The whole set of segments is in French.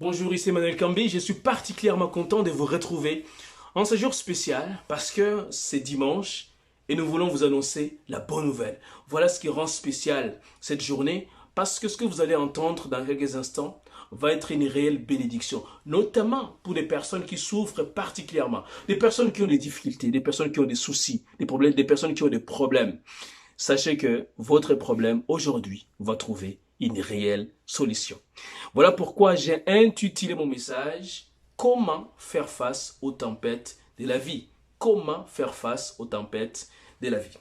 Bonjour, ici Emmanuel Kambi. Je suis particulièrement content de vous retrouver en ce jour spécial parce que c'est dimanche et nous voulons vous annoncer la bonne nouvelle. Voilà ce qui rend spécial cette journée parce que ce que vous allez entendre dans quelques instants va être une réelle bénédiction, notamment pour des personnes qui souffrent particulièrement, des personnes qui ont des difficultés, des personnes qui ont des soucis, des problèmes, des personnes qui ont des problèmes. Sachez que votre problème aujourd'hui va trouver une réelle solution. Voilà pourquoi j'ai intitulé mon message Comment faire face aux tempêtes de la vie. Comment faire face aux tempêtes de la vie.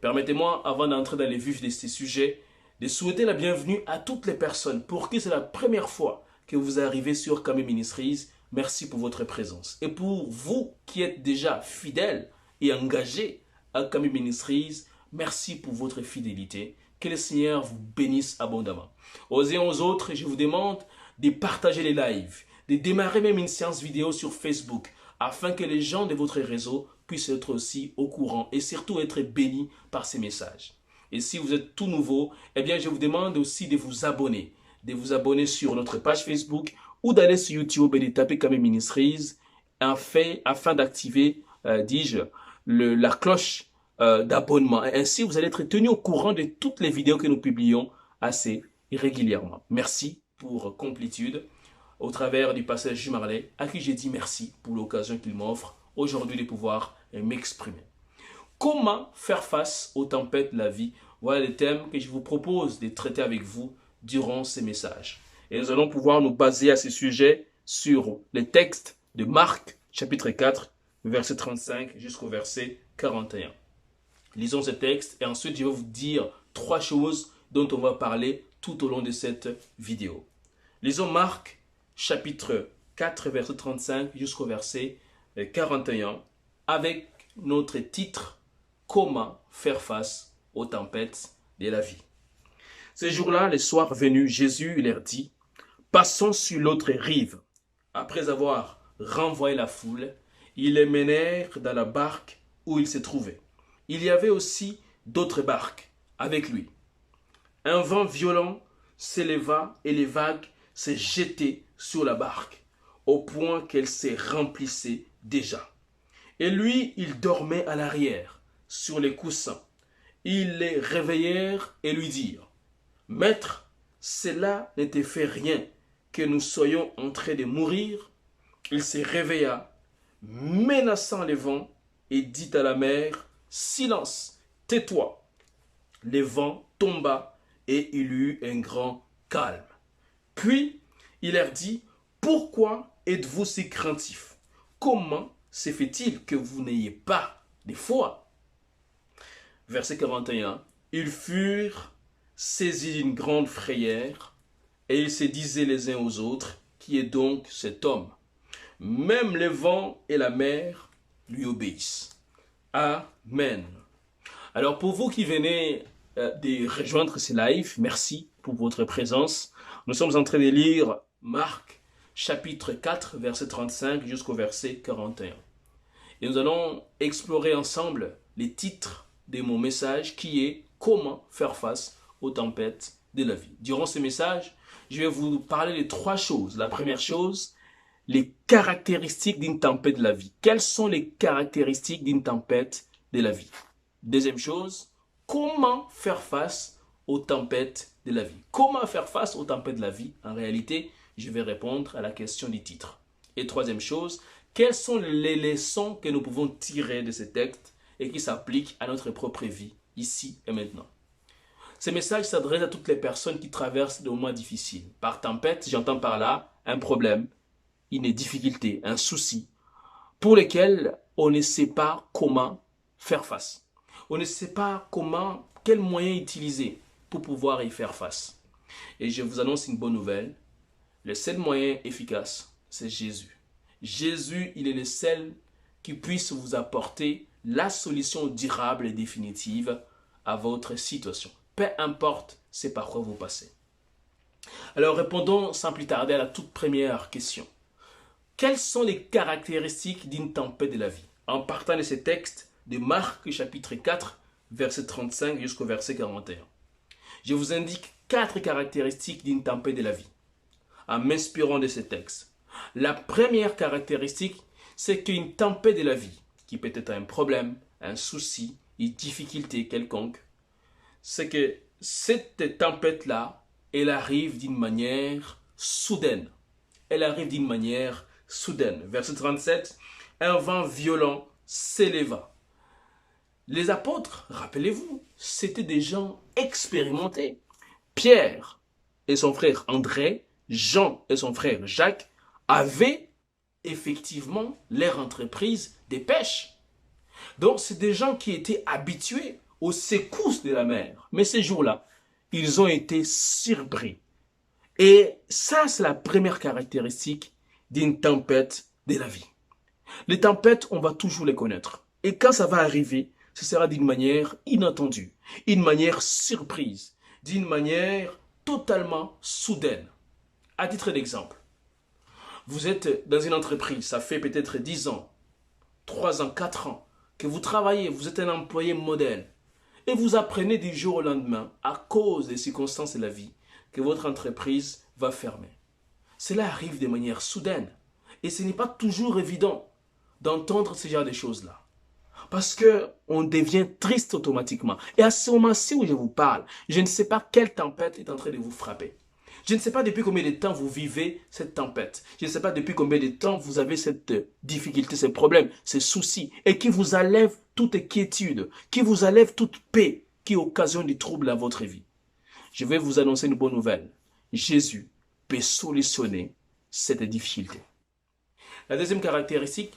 Permettez-moi, avant d'entrer dans les vifs de ces sujets, de souhaiter la bienvenue à toutes les personnes pour qui c'est la première fois que vous arrivez sur Kami Ministries. Merci pour votre présence. Et pour vous qui êtes déjà fidèles et engagés à Kami Ministries, merci pour votre fidélité. Que le Seigneur vous bénisse abondamment. Aux uns aux autres, je vous demande de partager les lives, de démarrer même une séance vidéo sur Facebook, afin que les gens de votre réseau puissent être aussi au courant et surtout être bénis par ces messages. Et si vous êtes tout nouveau, eh bien je vous demande aussi de vous abonner sur notre page Facebook ou d'aller sur YouTube et de taper Kami Ministries afin d'activer, dis-je, la cloche d'abonnement. Ainsi, vous allez être tenu au courant de toutes les vidéos que nous publions assez régulièrement. Merci pour complétude au travers du passage Jumarlet, à qui j'ai dit merci pour l'occasion qu'il m'offre aujourd'hui de pouvoir m'exprimer. Comment faire face aux tempêtes de la vie? Voilà les thèmes que je vous propose de traiter avec vous durant ces messages. Et nous allons pouvoir nous baser à ce sujet sur les textes de Marc, chapitre 4, verset 35 jusqu'au verset 41. Lisons ce texte et ensuite je vais vous dire trois choses dont on va parler tout au long de cette vidéo. Lisons Marc chapitre 4 verset 35 jusqu'au verset 41 avec notre titre Comment faire face aux tempêtes de la vie. Ce jour-là, le soir venu, Jésus leur dit Passons sur l'autre rive. Après avoir renvoyé la foule, ils les menèrent dans la barque où ils se trouvaient. Il y avait aussi d'autres barques avec lui. Un vent violent s'éleva et les vagues se jetaient sur la barque, au point qu'elle se remplissait déjà. Et lui, il dormait à l'arrière, sur les coussins. Ils les réveillèrent et lui dirent, « Maître, cela ne te fait rien que nous soyons en train de mourir ?» Il se réveilla, menaçant le vent, et dit à la mer, « Silence, tais-toi !» Le vent tomba et il eut un grand calme. Puis il leur dit, « Pourquoi êtes-vous si craintifs? Comment se fait-il que vous n'ayez pas de foi ?» Verset 41. Ils furent saisis d'une grande frayeur et ils se disaient les uns aux autres, « Qui est donc cet homme? Même le vent et la mer lui obéissent. » Amen. Alors pour vous qui venez de rejoindre ce live, merci pour votre présence. Nous sommes en train de lire Marc chapitre 4 verset 35 jusqu'au verset 41. Et nous allons explorer ensemble les titres de mon message qui est Comment faire face aux tempêtes de la vie. Durant ce message, je vais vous parler de trois choses. La première chose, les caractéristiques d'une tempête de la vie. Quelles sont les caractéristiques d'une tempête de la vie? Deuxième chose, comment faire face aux tempêtes de la vie? Comment faire face aux tempêtes de la vie? En réalité, je vais répondre à la question du titre. Et troisième chose, quelles sont les leçons que nous pouvons tirer de ces textes et qui s'appliquent à notre propre vie, ici et maintenant? Ce message s'adresse à toutes les personnes qui traversent des moments difficiles. Par tempête, j'entends par là un problème, une difficulté, un souci, pour lesquels on ne sait pas comment faire face. On ne sait pas quels moyens utiliser pour pouvoir y faire face. Et je vous annonce une bonne nouvelle. Le seul moyen efficace, c'est Jésus. Jésus, il est le seul qui puisse vous apporter la solution durable et définitive à votre situation. Peu importe c'est par quoi vous passez. Alors répondons sans plus tarder à la toute première question. Quelles sont les caractéristiques d'une tempête de la vie? En partant de ces textes de Marc chapitre 4, verset 35 jusqu'au verset 41. Je vous indique 4 caractéristiques d'une tempête de la vie. en m'inspirant de ces textes. La première caractéristique, c'est qu'une tempête de la vie, qui peut être un problème, un souci, une difficulté quelconque, c'est que cette tempête-là, elle arrive d'une manière soudaine. Elle arrive d'une manière soudaine. Verset 37, un vent violent s'éleva. Les apôtres, rappelez-vous, c'étaient des gens expérimentés. Pierre et son frère André, Jean et son frère Jacques avaient effectivement leur entreprise des pêches. Donc, c'est des gens qui étaient habitués aux secousses de la mer. Mais ces jours-là, ils ont été surpris. Et ça, c'est la première caractéristique d'une tempête de la vie. Les tempêtes, on va toujours les connaître. Et quand ça va arriver, ce sera d'une manière inattendue, d'une manière surprise, d'une manière totalement soudaine. À titre d'exemple, vous êtes dans une entreprise, ça fait peut-être 10 ans, 3 ans, 4 ans, que vous travaillez, vous êtes un employé modèle, et vous apprenez du jour au lendemain, à cause des circonstances de la vie, que votre entreprise va fermer. Cela arrive de manière soudaine, et ce n'est pas toujours évident d'entendre ce genre de choses-là. Parce qu'on devient triste automatiquement. Et à ce moment-ci où je vous parle, je ne sais pas quelle tempête est en train de vous frapper. Je ne sais pas depuis combien de temps vous vivez cette tempête. Je ne sais pas depuis combien de temps vous avez cette difficulté, ces problèmes, ces soucis, et qui vous enlève toute quiétude, qui vous enlève toute paix, qui occasionne des troubles à votre vie. Je vais vous annoncer une bonne nouvelle. Jésus peut solutionner cette difficulté. La deuxième caractéristique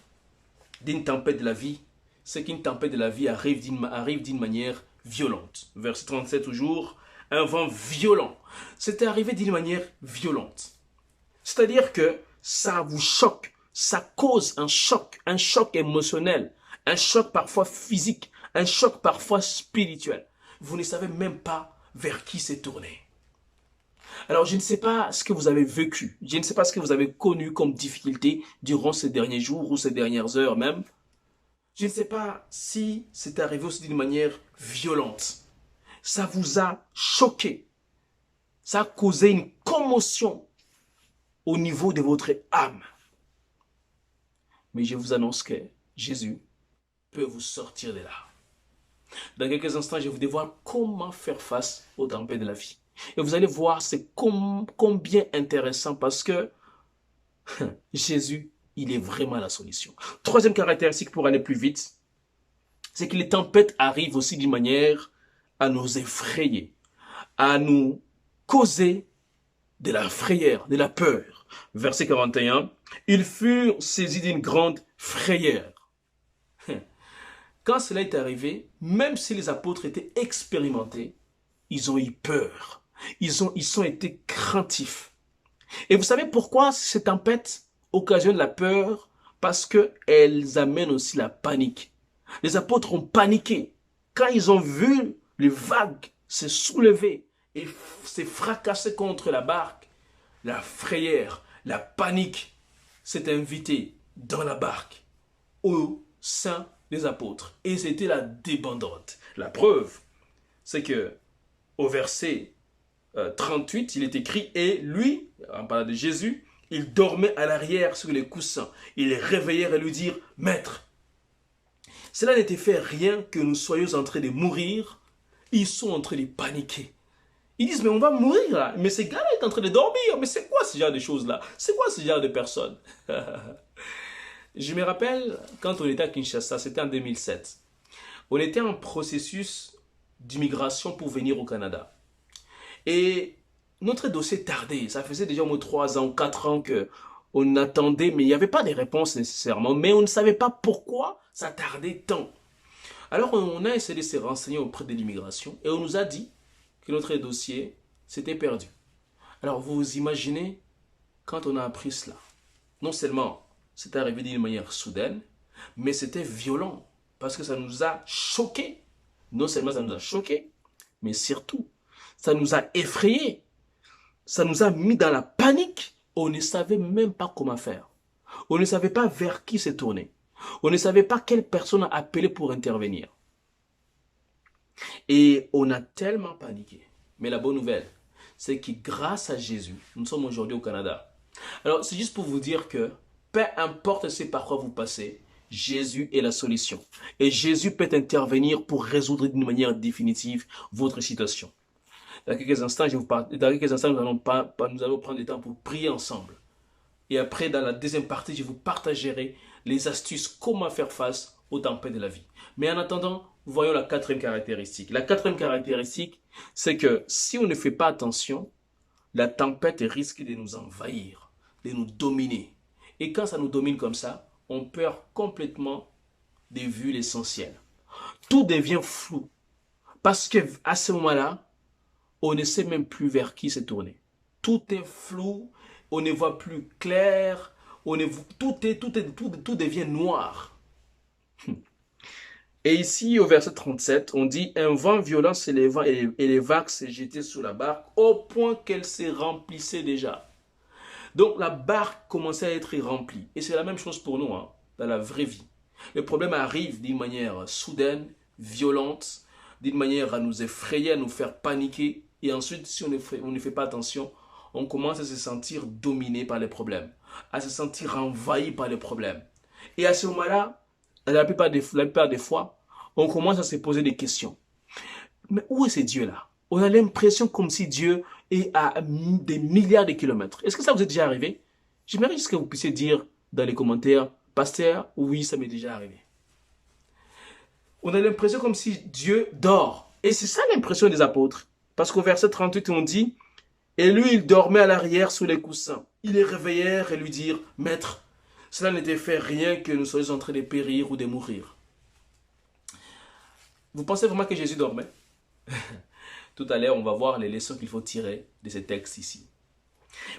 d'une tempête de la vie, c'est qu'une tempête de la vie arrive d'une manière violente. Verset 37 toujours, un vent violent. C'est arrivé d'une manière violente. C'est-à-dire que ça vous choque, ça cause un choc émotionnel, un choc parfois physique, un choc parfois spirituel. Vous ne savez même pas vers qui se tourner. Alors, je ne sais pas ce que vous avez vécu, je ne sais pas ce que vous avez connu comme difficulté durant ces derniers jours ou ces dernières heures même. Je ne sais pas si c'est arrivé aussi d'une manière violente. Ça vous a choqué. Ça a causé une commotion au niveau de votre âme. Mais je vous annonce que Jésus peut vous sortir de là. Dans quelques instants, je vais vous dévoiler comment faire face aux tempêtes de la vie. Et vous allez voir, c'est combien intéressant parce que Jésus, il est vraiment la solution. Troisième caractéristique pour aller plus vite, c'est que les tempêtes arrivent aussi d'une manière à nous effrayer, à nous causer de la frayeur, de la peur. Verset 41, ils furent saisis d'une grande frayeur. Quand cela est arrivé, même si les apôtres étaient expérimentés, ils ont eu peur. Ils ont été craintifs. Et vous savez pourquoi ces tempêtes occasionnent la peur? Parce qu'elles amènent aussi la panique. Les apôtres ont paniqué. Quand ils ont vu les vagues se soulever et se fracasser contre la barque, la frayeur, la panique s'est invitée dans la barque, au sein des apôtres. Et c'était la débandade. La preuve, c'est que au verset 38, il est écrit, et lui, en parlant de Jésus, il dormait à l'arrière sur les coussins. Ils les réveillèrent et lui dirent, Maître, cela n'était fait rien que nous soyons en train de mourir. Ils sont en train de paniquer. Ils disent, mais on va mourir là. Mais ces gars-là est en train de dormir. Mais c'est quoi ce genre de choses-là? C'est quoi ce genre de personnes? Je me rappelle, quand on était à Kinshasa, c'était en 2007. On était en processus d'immigration pour venir au Canada. Et notre dossier tardait. Ça faisait déjà au moins 3 ans, 4 ans qu'on attendait, mais il n'y avait pas de réponse nécessairement. Mais on ne savait pas pourquoi ça tardait tant. Alors on a essayé de se renseigner auprès de l'immigration et on nous a dit que notre dossier s'était perdu. Alors vous vous imaginez, quand on a appris cela, non seulement c'est arrivé d'une manière soudaine, mais c'était violent parce que ça nous a choqués. Non seulement ça nous a choqués, mais surtout, ça nous a effrayés. Ça nous a mis dans la panique. On ne savait même pas comment faire. On ne savait pas vers qui se tourner. On ne savait pas quelle personne appeler pour intervenir. Et on a tellement paniqué. Mais la bonne nouvelle, c'est que grâce à Jésus, nous sommes aujourd'hui au Canada. Alors, c'est juste pour vous dire que peu importe ce par quoi vous passez, Jésus est la solution. Et Jésus peut intervenir pour résoudre d'une manière définitive votre situation. Dans quelques instants, nous allons prendre le temps pour prier ensemble. Et après, dans la deuxième partie, je vous partagerai les astuces comment faire face aux tempêtes de la vie. Mais en attendant, voyons la quatrième caractéristique. La quatrième caractéristique, c'est que si on ne fait pas attention, la tempête risque de nous envahir, de nous dominer. Et quand ça nous domine comme ça, on perd complètement de vue l'essentiel. Tout devient flou. Parce qu'à ce moment-là, on ne sait même plus vers qui se tourner. Tout est flou, on ne voit plus clair, tout devient noir. Et ici, au verset 37, on dit « Un vent violent s'élevant et les vagues se jetaient sous la barque au point qu'elle se remplissait déjà. » Donc la barque commençait à être remplie. Et c'est la même chose pour nous, dans la vraie vie. Le problème arrive d'une manière soudaine, violente, d'une manière à nous effrayer, à nous faire paniquer. Et ensuite, si on ne fait pas attention, on commence à se sentir dominé par les problèmes, à se sentir envahi par les problèmes. Et à ce moment-là, la plupart des fois, on commence à se poser des questions. Mais où est ce Dieu-là? On a l'impression comme si Dieu est à des milliards de kilomètres. Est-ce que ça vous est déjà arrivé? J'aimerais juste que vous puissiez dire dans les commentaires, Pasteur, oui, ça m'est déjà arrivé. On a l'impression comme si Dieu dort. Et c'est ça l'impression des apôtres. Parce qu'au verset 38, on dit, « Et lui, il dormait à l'arrière sous les coussins. Ils les réveillèrent et lui dirent, « Maître, cela n'était fait rien que nous soyons en train de périr ou de mourir. » Vous pensez vraiment que Jésus dormait? Tout à l'heure, on va voir les leçons qu'il faut tirer de ces textes ici.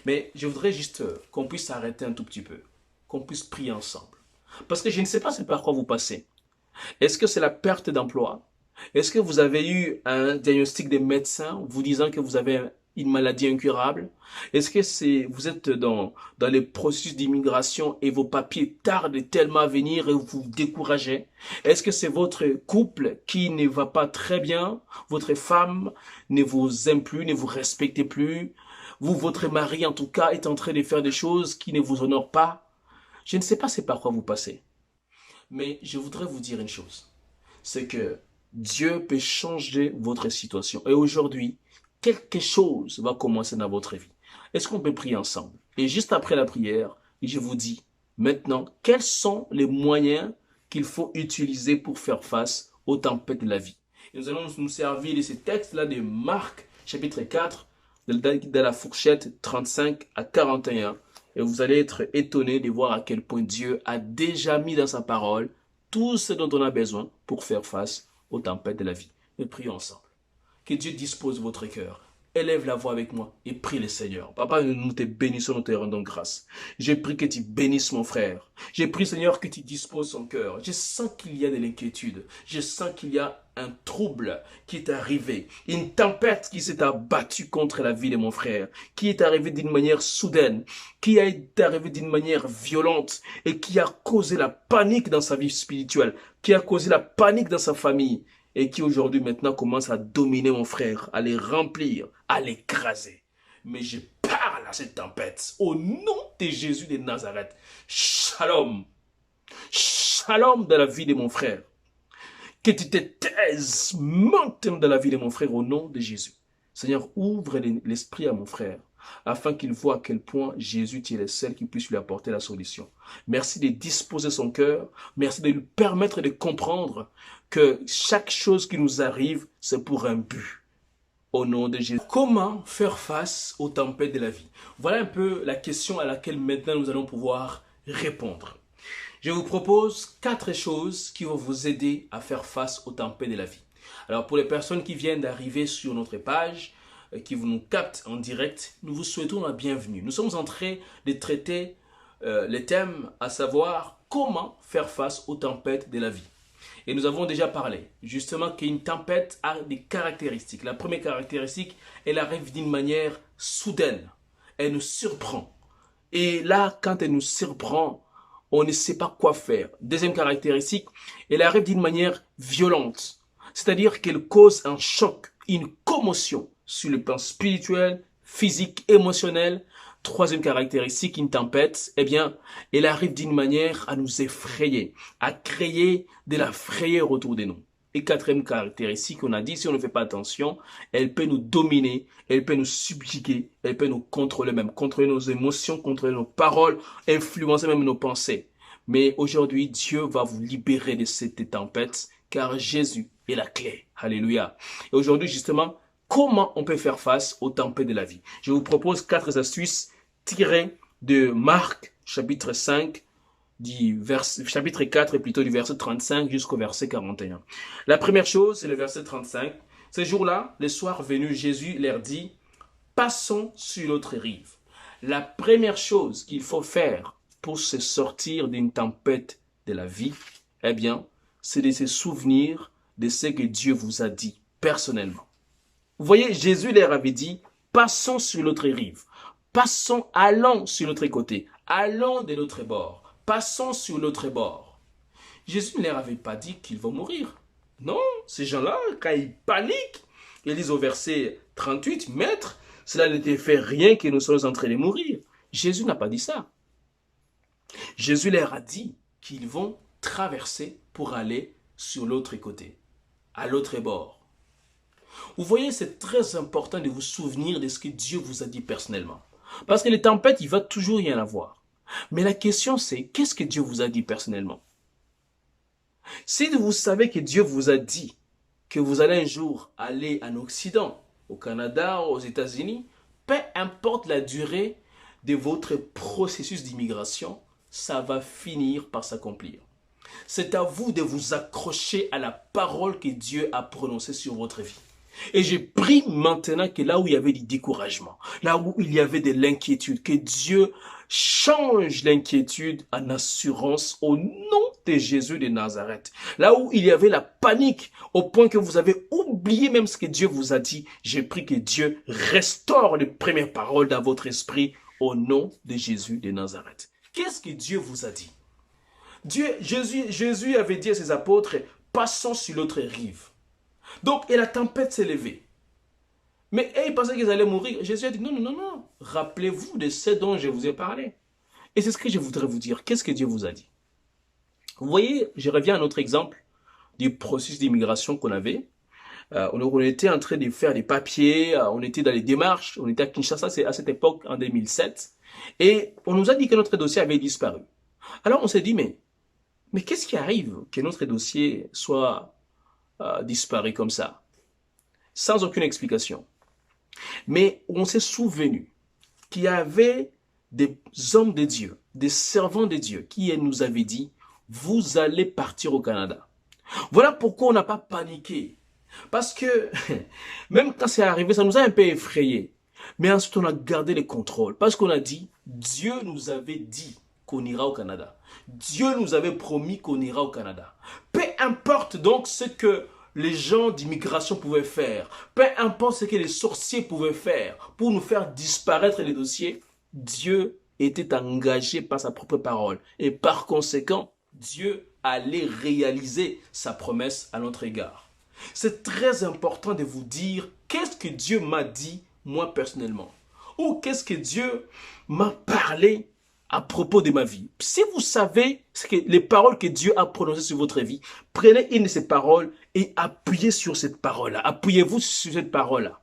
Mais je voudrais juste qu'on puisse s'arrêter un tout petit peu, qu'on puisse prier ensemble. Parce que je ne sais pas c'est par quoi vous passez. Est-ce que c'est la perte d'emploi? Est-ce que vous avez eu un diagnostic des médecins vous disant que vous avez une maladie incurable? Est-ce que vous êtes dans les processus d'immigration et vos papiers tardent tellement à venir et vous vous découragez? Est-ce que c'est votre couple qui ne va pas très bien? Votre femme ne vous aime plus, ne vous respecte plus? Votre mari en tout cas est en train de faire des choses qui ne vous honorent pas? Je ne sais pas c'est par quoi vous passez. Mais je voudrais vous dire une chose. C'est que Dieu peut changer votre situation. Et aujourd'hui, quelque chose va commencer dans votre vie. Est-ce qu'on peut prier ensemble? Et juste après la prière, je vous dis maintenant, quels sont les moyens qu'il faut utiliser pour faire face aux tempêtes de la vie? Et nous allons nous servir de ces textes-là de Marc, chapitre 4, de la fourchette 35 à 41. Et vous allez être étonné de voir à quel point Dieu a déjà mis dans sa parole tout ce dont on a besoin pour faire face aux tempêtes de la vie. Nous prions ensemble. Que Dieu dispose votre cœur. Élève la voix avec moi et prie le Seigneur. Papa, nous te bénissons, nous te rendons grâce. J'ai pris que tu bénisses mon frère. J'ai pris, Seigneur, que tu disposes son cœur. Je sens qu'il y a de l'inquiétude. Je sens qu'il y a un trouble qui est arrivé. Une tempête qui s'est abattue contre la vie de mon frère. Qui est arrivée d'une manière soudaine. Qui est arrivée d'une manière violente. Et qui a causé la panique dans sa vie spirituelle. Qui a causé la panique dans sa famille. Et qui aujourd'hui maintenant commence à dominer mon frère, à les remplir, à l'écraser. Mais je parle à cette tempête au nom de Jésus de Nazareth. Shalom. Shalom dans la vie de mon frère. Que tu te taises maintenant dans la vie de mon frère au nom de Jésus. Seigneur, ouvre l'esprit à mon frère afin qu'il voit à quel point Jésus est le seul qui puisse lui apporter la solution. Merci de disposer son cœur. Merci de lui permettre de comprendre que chaque chose qui nous arrive, c'est pour un but. Au nom de Jésus. Comment faire face aux tempêtes de la vie? Voilà un peu la question à laquelle maintenant nous allons pouvoir répondre. Je vous propose 4 choses qui vont vous aider à faire face aux tempêtes de la vie. Alors pour les personnes qui viennent d'arriver sur notre page, qui vous nous captent en direct, nous vous souhaitons la bienvenue. Nous sommes en train de traiter les thèmes, à savoir comment faire face aux tempêtes de la vie. Et nous avons déjà parlé justement qu'une tempête a des caractéristiques. La première caractéristique, elle arrive d'une manière soudaine. Elle nous surprend. Et là, quand elle nous surprend, on ne sait pas quoi faire. Deuxième caractéristique, elle arrive d'une manière violente. C'est-à-dire qu'elle cause un choc, une commotion sur le plan spirituel, physique, émotionnelle. Troisième caractéristique, une tempête, eh bien, elle arrive d'une manière à nous effrayer, à créer de la frayeur autour de nous. Et quatrième caractéristique, on a dit, si on ne fait pas attention, elle peut nous dominer, elle peut nous subjuguer, elle peut nous contrôler même, contrôler nos émotions, contrôler nos paroles, influencer même nos pensées. Mais aujourd'hui, Dieu va vous libérer de cette tempête, car Jésus est la clé. Alléluia. Et aujourd'hui, justement, comment on peut faire face aux tempêtes de la vie? Je vous propose 4 astuces tirées de Marc, chapitre 5, chapitre 4, plutôt du verset 35 jusqu'au verset 41. La première chose, c'est le verset 35. Ce jour-là, le soir venu, Jésus leur dit, passons sur l'autre rive. La première chose qu'il faut faire pour se sortir d'une tempête de la vie, eh bien, c'est de se souvenir de ce que Dieu vous a dit personnellement. Vous voyez, Jésus leur avait dit, passons sur l'autre rive. Passons, allons sur l'autre côté. Allons de l'autre bord. Passons sur l'autre bord. Jésus ne leur avait pas dit qu'ils vont mourir. Non, ces gens-là, quand ils paniquent, ils disent au verset 38, Maître, cela n'était fait rien que nous sommes en train de mourir. Jésus n'a pas dit ça. Jésus leur a dit qu'ils vont traverser pour aller sur l'autre côté, à l'autre bord. Vous voyez, c'est très important de vous souvenir de ce que Dieu vous a dit personnellement. Parce que les tempêtes, il va toujours y en avoir. Mais la question c'est, qu'est-ce que Dieu vous a dit personnellement? Si vous savez que Dieu vous a dit que vous allez un jour aller en Occident, au Canada, aux États-Unis, peu importe la durée de votre processus d'immigration, ça va finir par s'accomplir. C'est à vous de vous accrocher à la parole que Dieu a prononcée sur votre vie. Et je prie maintenant que là où il y avait du découragement, là où il y avait de l'inquiétude, que Dieu change l'inquiétude en assurance au nom de Jésus de Nazareth. Là où il y avait la panique, au point que vous avez oublié même ce que Dieu vous a dit, je prie que Dieu restaure les premières paroles dans votre esprit au nom de Jésus de Nazareth. Qu'est-ce que Dieu vous a dit? Jésus avait dit à ses apôtres, passons sur l'autre rive. Donc, et la tempête s'est levée. Mais ils pensaient qu'ils allaient mourir. Jésus a dit, non, non, non, non. Rappelez-vous de ce dont je vous ai parlé. Et c'est ce que je voudrais vous dire. Qu'est-ce que Dieu vous a dit? Vous voyez, je reviens à notre exemple du processus d'immigration qu'on avait. On était en train de faire des papiers, on était dans les démarches, on était à Kinshasa, c'est à cette époque, en 2007. Et on nous a dit que notre dossier avait disparu. Alors on s'est dit, mais qu'est-ce qui arrive que notre dossier soit disparu comme ça, sans aucune explication? Mais on s'est souvenu qu'il y avait des hommes de Dieu, des servants de Dieu, qui nous avaient dit, vous allez partir au Canada. Voilà pourquoi on n'a pas paniqué. Parce que, même quand c'est arrivé, ça nous a un peu effrayés. Mais ensuite, on a gardé le contrôle. Parce qu'on a dit, Dieu nous avait dit qu'on ira au Canada. Dieu nous avait promis qu'on ira au Canada. Peu importe donc ce que les gens d'immigration pouvaient faire, peu importe ce que les sorciers pouvaient faire pour nous faire disparaître les dossiers, Dieu était engagé par sa propre parole. Et par conséquent, Dieu allait réaliser sa promesse à notre égard. C'est très important de vous dire qu'est-ce que Dieu m'a dit moi personnellement. Ou qu'est-ce que Dieu m'a parlé à propos de ma vie. Si vous savez les paroles que Dieu a prononcées sur votre vie, prenez une de ces paroles et appuyez sur cette parole-là. Appuyez-vous sur cette parole-là.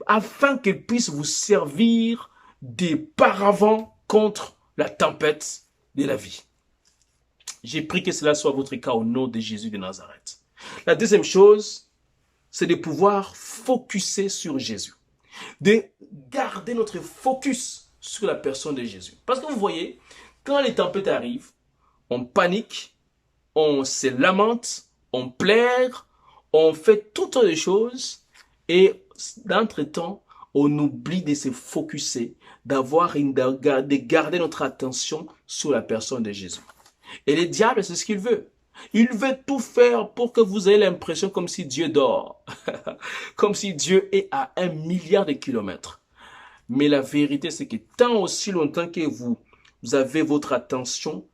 Afin qu'elle puisse vous servir de paravent contre la tempête de la vie. J'ai pris que cela soit votre cas au nom de Jésus de Nazareth. La deuxième chose, c'est de pouvoir focuser sur Jésus. De garder notre focus sur la personne de Jésus. Parce que vous voyez, quand les tempêtes arrivent, on panique, on se lamente, on pleure, on fait toutes les choses et d'entre-temps, on oublie de se focuser, de garder notre attention sur la personne de Jésus. Et le diable, c'est ce qu'il veut. Il veut tout faire pour que vous ayez l'impression comme si Dieu dort, comme si Dieu est à 1 milliard de kilomètres. Mais la vérité, c'est que tant aussi longtemps que vous avez votre attention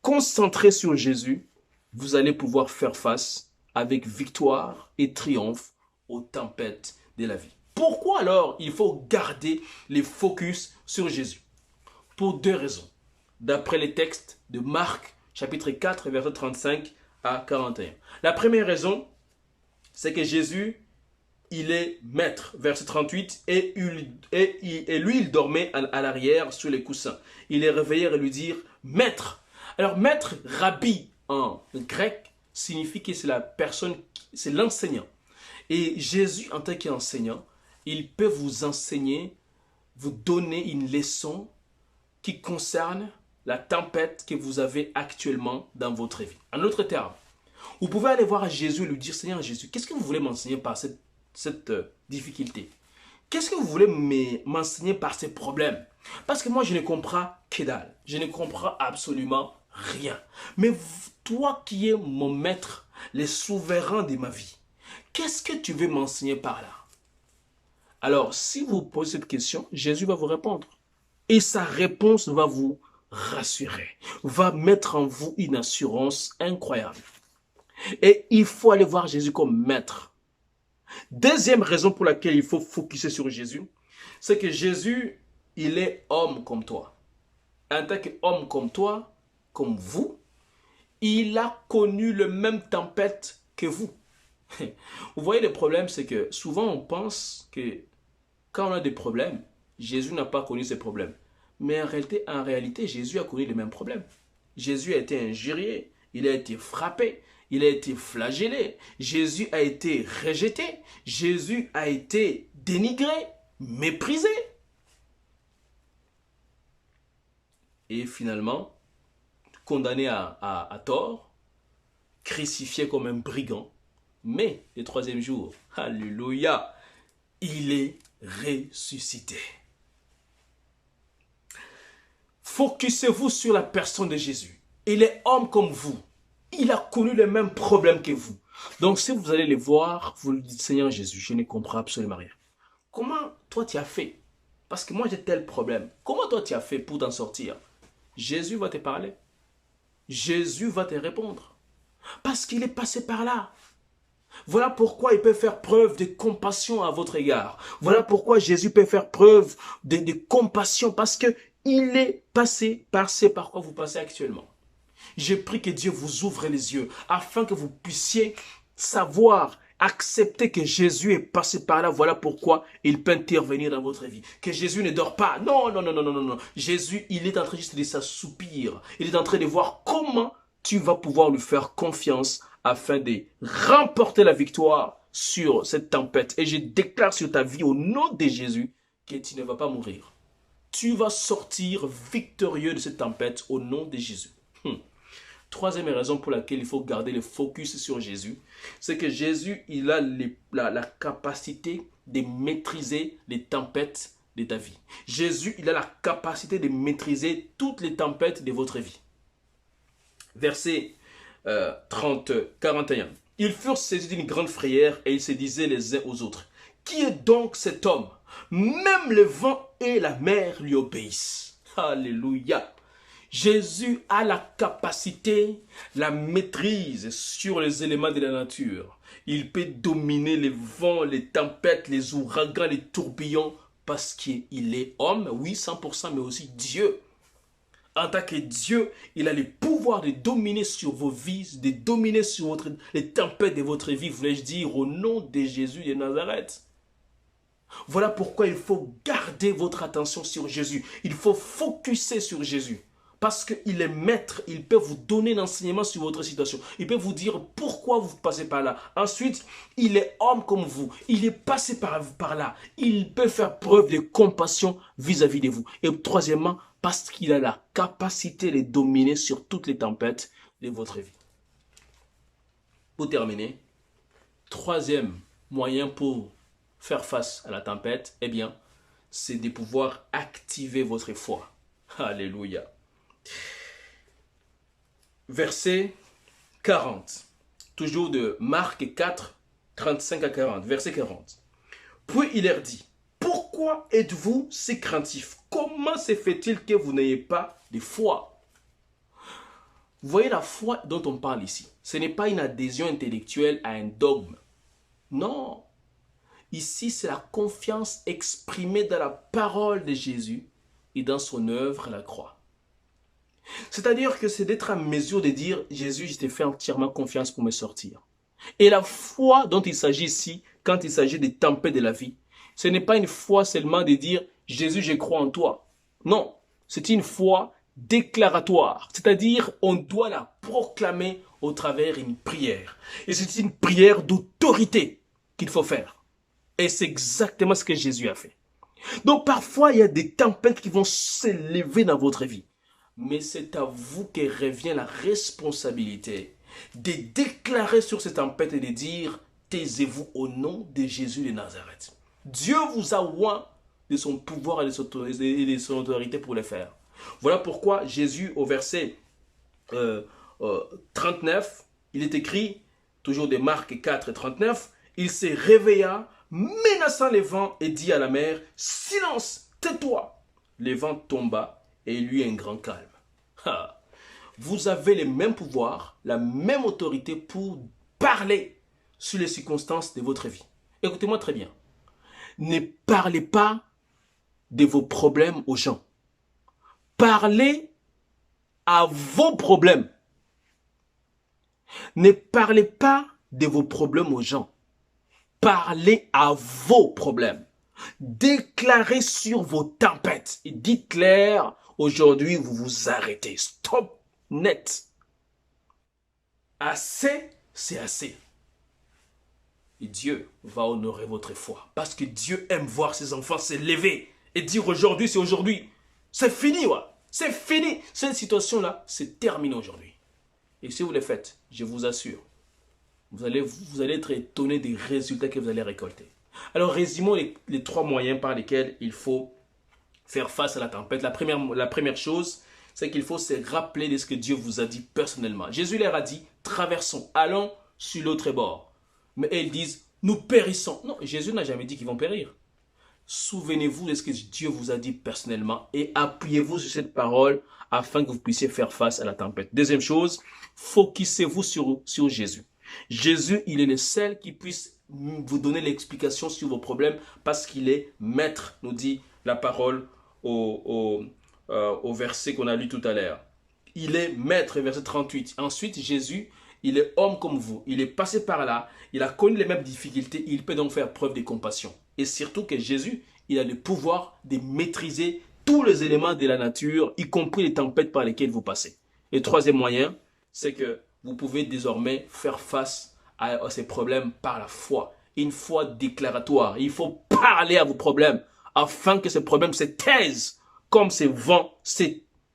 concentrée sur Jésus, vous allez pouvoir faire face avec victoire et triomphe aux tempêtes de la vie. Pourquoi alors il faut garder les focus sur Jésus? Pour deux raisons. D'après les textes de Marc, chapitre 4, verset 35 à 41. La première raison, c'est que Jésus, il est maître, verset 38, et lui, il dormait à l'arrière sur les coussins. Il est réveillé et lui dire, maître. Alors, maître, rabbi en grec, signifie que c'est la personne, c'est l'enseignant. Et Jésus, en tant qu'enseignant, il peut vous enseigner, vous donner une leçon qui concerne la tempête que vous avez actuellement dans votre vie. En d'autres termes, vous pouvez aller voir Jésus et lui dire, Seigneur Jésus, qu'est-ce que vous voulez m'enseigner par cette difficulté? Qu'est-ce que vous voulez m'enseigner par ces problèmes? Parce que moi, je ne comprends que dalle. Je ne comprends absolument rien. Mais toi qui es mon maître, le souverain de ma vie, qu'est-ce que tu veux m'enseigner par là? Alors, si vous posez cette question, Jésus va vous répondre. Et sa réponse va vous rassurer, va mettre en vous une assurance incroyable. Et il faut aller voir Jésus comme maître. Deuxième raison pour laquelle il faut focuser sur Jésus, c'est que Jésus, il est homme comme toi. En tant qu'homme comme toi, comme vous, il a connu le même tempête que vous. Vous voyez, le problème, c'est que souvent on pense que quand on a des problèmes, Jésus n'a pas connu ces problèmes. Mais en réalité, Jésus a connu les mêmes problèmes. Jésus a été injurié, il a été frappé, il a été flagellé, Jésus a été rejeté, Jésus a été dénigré, méprisé. Et finalement, condamné à tort, crucifié comme un brigand. Mais le troisième jour, alléluia, il est ressuscité. Focussez-vous sur la personne de Jésus. Il est homme comme vous. Il a connu les mêmes problèmes que vous. Donc si vous allez les voir, vous lui dites, Seigneur Jésus, je ne comprends absolument rien. Comment toi tu as fait? Parce que moi j'ai tel problème. Comment toi tu as fait pour t'en sortir? Jésus va te parler. Jésus va te répondre. Parce qu'il est passé par là. Voilà pourquoi il peut faire preuve de compassion à votre égard. Voilà pourquoi Jésus peut faire preuve de compassion. Parce qu'il est passé par ce par quoi vous passez actuellement. Je prie que Dieu vous ouvre les yeux afin que vous puissiez savoir, accepter que Jésus est passé par là. Voilà pourquoi il peut intervenir dans votre vie. Que Jésus ne dort pas. Non, non, non, non, non, non, non. Jésus, il est en train juste de s'assoupir. Il est en train de voir comment tu vas pouvoir lui faire confiance afin de remporter la victoire sur cette tempête. Et je déclare sur ta vie au nom de Jésus que tu ne vas pas mourir. Tu vas sortir victorieux de cette tempête au nom de Jésus. Troisième raison pour laquelle il faut garder le focus sur Jésus, c'est que Jésus, il a la capacité de maîtriser les tempêtes de ta vie. Jésus, il a la capacité de maîtriser toutes les tempêtes de votre vie. Verset 41. Ils furent saisis d'une grande frayeur et ils se disaient les uns aux autres, qui est donc cet homme? Même le vent et la mer lui obéissent. Alléluia. Jésus a la capacité, la maîtrise sur les éléments de la nature. Il peut dominer les vents, les tempêtes, les ouragans, les tourbillons parce qu'il est homme, oui 100%, mais aussi Dieu. En tant que Dieu, il a le pouvoir de dominer sur vos vies, de dominer sur les tempêtes de votre vie, voulais-je dire, au nom de Jésus de Nazareth. Voilà pourquoi il faut garder votre attention sur Jésus. Il faut focuser sur Jésus. Parce qu'il est maître, il peut vous donner l'enseignement sur votre situation. Il peut vous dire pourquoi vous passez par là. Ensuite, il est homme comme vous. Il est passé par là. Il peut faire preuve de compassion vis-à-vis de vous. Et troisièmement, parce qu'il a la capacité de dominer sur toutes les tempêtes de votre vie. Pour terminer, troisième moyen pour faire face à la tempête, eh bien, c'est de pouvoir activer votre foi. Alléluia. Verset 40, toujours de Marc 4, 35 à 40, verset 40. Puis il leur dit, pourquoi êtes-vous si craintifs? Comment se fait-il que vous n'ayez pas de foi? Vous voyez la foi dont on parle ici. Ce n'est pas une adhésion intellectuelle à un dogme. Non. Ici, c'est la confiance exprimée dans la parole de Jésus et dans son œuvre à la croix. C'est-à-dire que c'est d'être en mesure de dire, Jésus, je t'ai fait entièrement confiance pour me sortir. Et la foi dont il s'agit ici, quand il s'agit des tempêtes de la vie, ce n'est pas une foi seulement de dire, Jésus, je crois en toi. Non, c'est une foi déclaratoire. C'est-à-dire, on doit la proclamer au travers d'une prière. Et c'est une prière d'autorité qu'il faut faire. Et c'est exactement ce que Jésus a fait. Donc parfois, il y a des tempêtes qui vont s'élever dans votre vie. Mais c'est à vous que revient la responsabilité de déclarer sur ces tempêtes et de dire, taisez-vous au nom de Jésus de Nazareth. Dieu vous a oint de son pouvoir et de son autorité pour le faire. Voilà pourquoi Jésus, au verset 39, il est écrit, toujours de Marc 4, 39, il se réveilla, menaçant les vents et dit à la mer, silence, tais-toi. Le vent tomba et il y eut un grand calme. Ha. Vous avez les mêmes pouvoirs, la même autorité pour parler sur les circonstances de votre vie. Écoutez-moi très bien. Ne parlez pas de vos problèmes aux gens. Parlez à vos problèmes. Ne parlez pas de vos problèmes aux gens. Parlez à vos problèmes. Déclarez sur vos tempêtes. Et dites-leur, aujourd'hui, vous vous arrêtez. Stop net. Assez, c'est assez. Et Dieu va honorer votre foi. Parce que Dieu aime voir ses enfants se lever et dire aujourd'hui, c'est aujourd'hui. C'est fini, ouais. C'est fini. Cette situation-là, c'est terminé aujourd'hui. Et si vous le faites, je vous assure, vous allez être étonné des résultats que vous allez récolter. Alors, résumons les 3 moyens par lesquels il faut faire face à la tempête. La première chose, c'est qu'il faut se rappeler de ce que Dieu vous a dit personnellement. Jésus leur a dit, traversons, allons sur l'autre bord. Mais ils disent, nous périssons. Non, Jésus n'a jamais dit qu'ils vont périr. Souvenez-vous de ce que Dieu vous a dit personnellement et appuyez-vous sur cette parole afin que vous puissiez faire face à la tempête. Deuxième chose, focusez-vous sur Jésus. Jésus, il est le seul qui puisse vous donner l'explication sur vos problèmes parce qu'il est maître, nous dit la parole au verset qu'on a lu tout à l'heure. Il est maître, verset 38. Ensuite, Jésus, il est homme comme vous. Il est passé par là. Il a connu les mêmes difficultés. Il peut donc faire preuve de compassion. Et surtout que Jésus, il a le pouvoir de maîtriser tous les éléments de la nature, y compris les tempêtes par lesquelles vous passez. Et troisième moyen, c'est que vous pouvez désormais faire face à ces problèmes par la foi. Une foi déclaratoire. Il faut parler à vos problèmes afin que ces problèmes se taisent comme ces vents se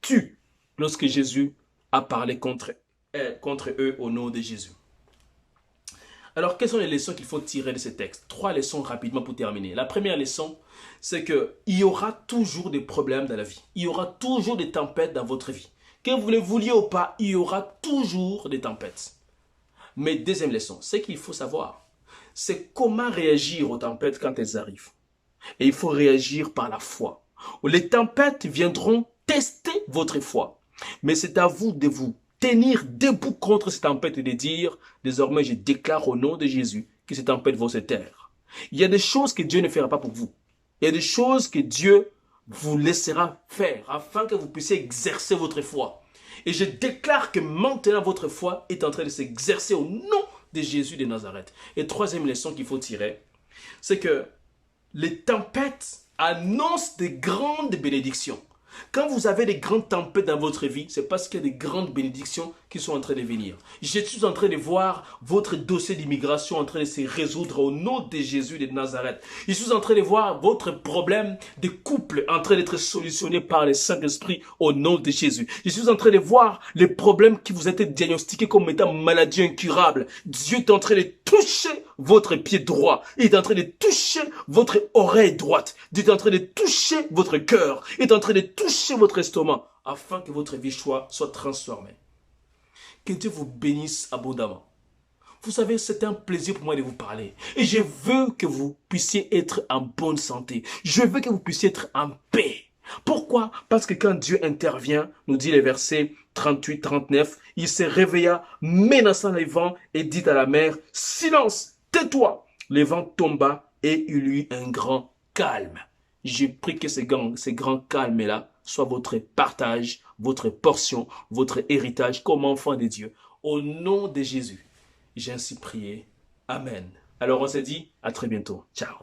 tuent lorsque Jésus a parlé contre eux au nom de Jésus. Alors, quelles sont les leçons qu'il faut tirer de ces textes? 3 leçons rapidement pour terminer. La première leçon, c'est qu'il y aura toujours des problèmes dans la vie. Il y aura toujours des tempêtes dans votre vie. Que vous le vouliez ou pas, il y aura toujours des tempêtes. Mais deuxième leçon, ce qu'il faut savoir, c'est comment réagir aux tempêtes quand elles arrivent. Et il faut réagir par la foi. Les tempêtes viendront tester votre foi. Mais c'est à vous de vous tenir debout contre ces tempêtes et de dire, désormais je déclare au nom de Jésus que ces tempêtes vont se taire. Il y a des choses que Dieu ne fera pas pour vous. Il y a des choses que Dieu vous laissera faire afin que vous puissiez exercer votre foi. Et je déclare que maintenant votre foi est en train de s'exercer au nom de Jésus de Nazareth. Et troisième leçon qu'il faut tirer, c'est que les tempêtes annoncent de grandes bénédictions. Quand vous avez des grandes tempêtes dans votre vie, c'est parce qu'il y a des grandes bénédictions qui sont en train de venir. Je suis en train de voir votre dossier d'immigration en train de se résoudre au nom de Jésus de Nazareth. Je suis en train de voir votre problème de couple en train d'être solutionné par le Saint-Esprit au nom de Jésus. Je suis en train de voir les problèmes qui vous étaient diagnostiqués comme étant maladie incurable. Dieu est en train de toucher votre pied droit. Il est en train de toucher votre oreille droite. Dieu est en train de toucher votre cœur. Il est en train de toucher votre estomac afin que votre vie soit transformée. Que Dieu vous bénisse abondamment. Vous savez, c'est un plaisir pour moi de vous parler. Et je veux que vous puissiez être en bonne santé. Je veux que vous puissiez être en paix. Pourquoi? Parce que quand Dieu intervient, nous dit les versets 38-39, il se réveilla, menaçant les vents et dit à la mer, silence, tais-toi. Le vent tomba et il eut un grand calme. J'ai pris que ces grands calmes-là soient votre partage, votre portion, votre héritage comme enfant de Dieu. Au nom de Jésus, j'ai ainsi prié. Amen. Alors on se dit à très bientôt. Ciao.